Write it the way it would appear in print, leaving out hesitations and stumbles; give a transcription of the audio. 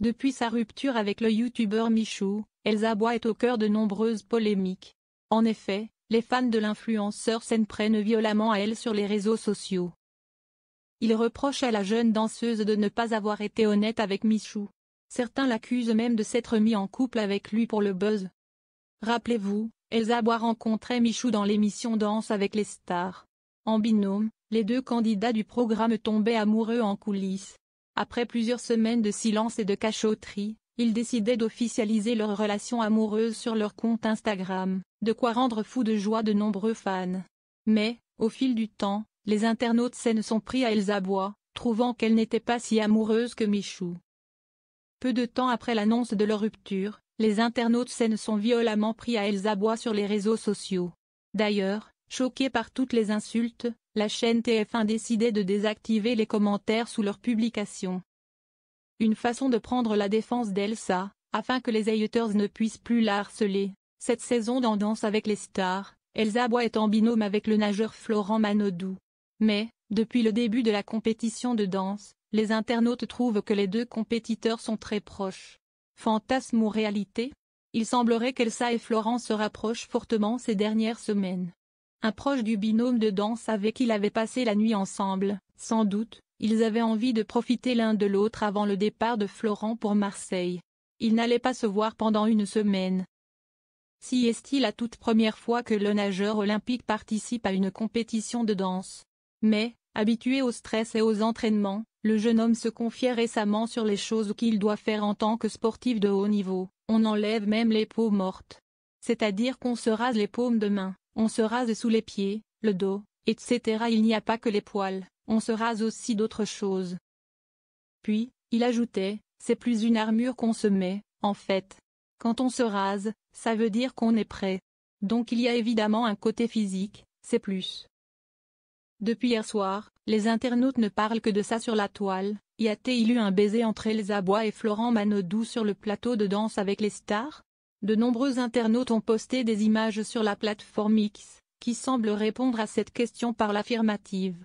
Depuis sa rupture avec le youtubeur Michou, Elsa Bois est au cœur de nombreuses polémiques. En effet, les fans de l'influenceur s'en prennent violemment à elle sur les réseaux sociaux. Ils reprochent à la jeune danseuse de ne pas avoir été honnête avec Michou. Certains l'accusent même de s'être mis en couple avec lui pour le buzz. Rappelez-vous, Elsa Bois rencontrait Michou dans l'émission Danse avec les stars. En binôme, les deux candidats du programme tombaient amoureux en coulisses. Après plusieurs semaines de silence et de cachotterie, ils décidaient d'officialiser leur relation amoureuse sur leur compte Instagram, de quoi rendre fou de joie de nombreux fans. Mais, au fil du temps, les internautes s'en sont pris à Elsa Bois, trouvant qu'elle n'était pas si amoureuse que Michou. Peu de temps après l'annonce de leur rupture, les internautes s'en sont violemment pris à Elsa Bois sur les réseaux sociaux. D'ailleurs, choquée par toutes les insultes, la chaîne TF1 décidait de désactiver les commentaires sous leurs publications. Une façon de prendre la défense d'Elsa, afin que les haters ne puissent plus la harceler. Cette saison dans Danse avec les stars, Elsa Bois est en binôme avec le nageur Florent Manodou. Mais, depuis le début de la compétition de danse, les internautes trouvent que les deux compétiteurs sont très proches. Fantasme ou réalité? Il semblerait qu'Elsa et Florent se rapprochent fortement ces dernières semaines. Un proche du binôme de danse avec qui ils avaient passé la nuit ensemble, sans doute, ils avaient envie de profiter l'un de l'autre avant le départ de Florent pour Marseille. Ils n'allaient pas se voir pendant une semaine. Si est-il la toute première fois que le nageur olympique participe à une compétition de danse. Mais, habitué au stress et aux entraînements, le jeune homme se confiait récemment sur les choses qu'il doit faire en tant que sportif de haut niveau. On enlève même les peaux mortes. C'est-à-dire qu'on se rase les paumes de main, on se rase sous les pieds, le dos, etc. Il n'y a pas que les poils, on se rase aussi d'autres choses. Puis, il ajoutait, c'est plus une armure qu'on se met, en fait. Quand on se rase, ça veut dire qu'on est prêt. Donc il y a évidemment un côté physique, c'est plus. Depuis hier soir, les internautes ne parlent que de ça sur la toile. Y a-t-il eu un baiser entre Elsa Bois et Florent Manodou sur le plateau de Danse avec les stars? De nombreux internautes ont posté des images sur la plateforme X, qui semble répondre à cette question par l'affirmative.